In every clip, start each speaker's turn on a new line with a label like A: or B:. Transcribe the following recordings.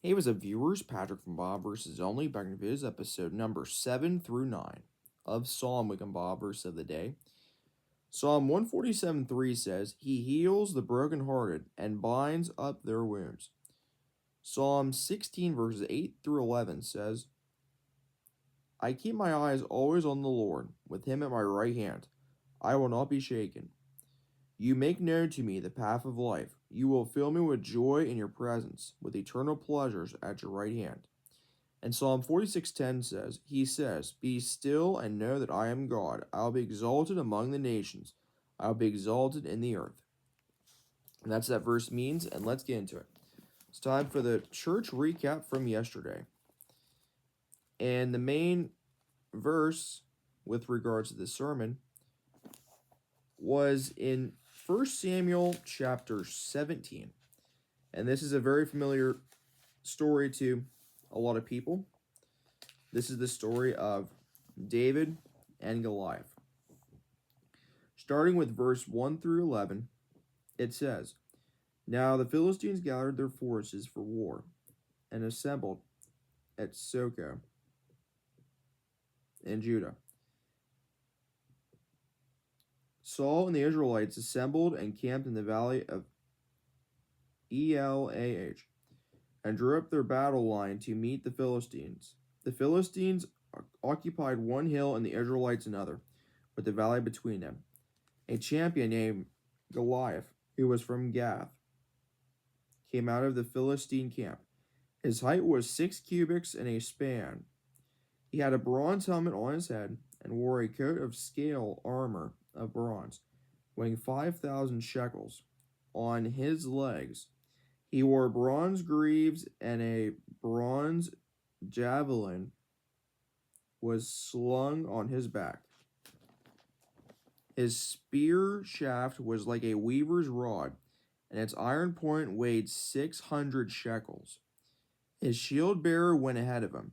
A: Hey, what's up, viewers? Patrick from Bob vs. Only, back in Viz, episode number 7 through 9 of Psalm Week and Bob verse of the day. Psalm 147:3 says, He heals the brokenhearted and binds up their wounds. Psalm 16 verses 8 through 11 says, I keep my eyes always on the Lord, with him at my right hand. I will not be shaken. You make known to me the path of life. You will fill me with joy in your presence, with eternal pleasures at your right hand. And Psalm 46:10 says, He says, Be still and know that I am God. I will be exalted among the nations. I will be exalted in the earth. And that's what that verse means, and let's get into it. It's time for the church recap from yesterday. And the main verse with regards to this sermon was in 1 Samuel chapter 17. And this is a very familiar story to a lot of people. This is the story of David and Goliath. Starting with verse 1 through 11, it says, Now the Philistines gathered their forces for war and assembled at Socoh in Judah. Saul and the Israelites assembled and camped in the valley of Elah and drew up their battle line to meet the Philistines. The Philistines occupied one hill and the Israelites another, with the valley between them. A champion named Goliath, who was from Gath, came out of the Philistine camp. His height was 6 cubits and a span. He had a bronze helmet on his head and wore a coat of scale armor of bronze, weighing 5,000 shekels. On his legs, he wore bronze greaves, and a bronze javelin was slung on his back. His spear shaft was like a weaver's rod, and its iron point weighed 600 shekels. His shield bearer went ahead of him.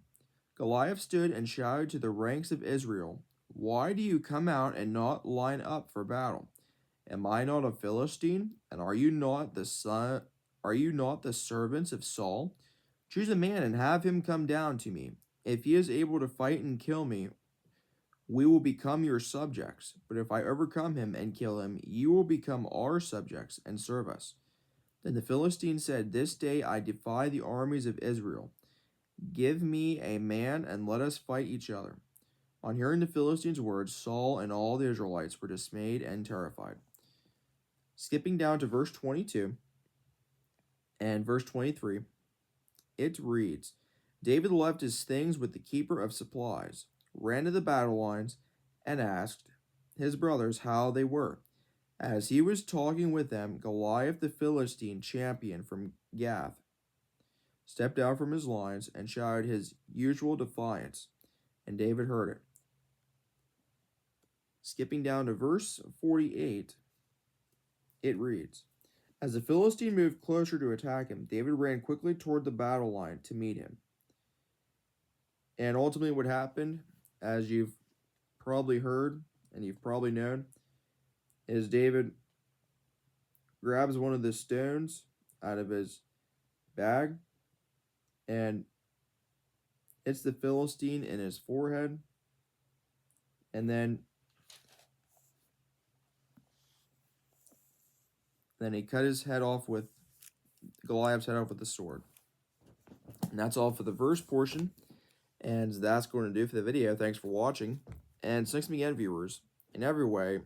A: Goliath stood and shouted to the ranks of Israel, Why do you come out and not line up for battle? Am I not a Philistine, and are you not the servants of Saul? Choose a man and have him come down to me. If he is able to fight and kill me, we will become your subjects. But if I overcome him and kill him, you will become our subjects and serve us. Then the Philistine said, This day I defy the armies of Israel. Give me a man and let us fight each other. On hearing the Philistines' words, Saul and all the Israelites were dismayed and terrified. Skipping down to verse 22 and verse 23, it reads, David left his things with the keeper of supplies, ran to the battle lines, and asked his brothers how they were. As he was talking with them, Goliath the Philistine champion from Gath stepped out from his lines and shouted his usual defiance, and David heard it. Skipping down to verse 48, it reads, As the Philistine moved closer to attack him, David ran quickly toward the battle line to meet him. And ultimately what happened, as you've probably heard and you've probably known, is David grabs one of the stones out of his bag and hits the Philistine in his forehead, and then he cut his head off with Goliath's head off with the sword. And that's all for the verse portion, and that's going to do for the video. Thanks for watching, and thanks again, viewers. In every way,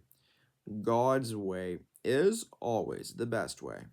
A: God's way is always the best way.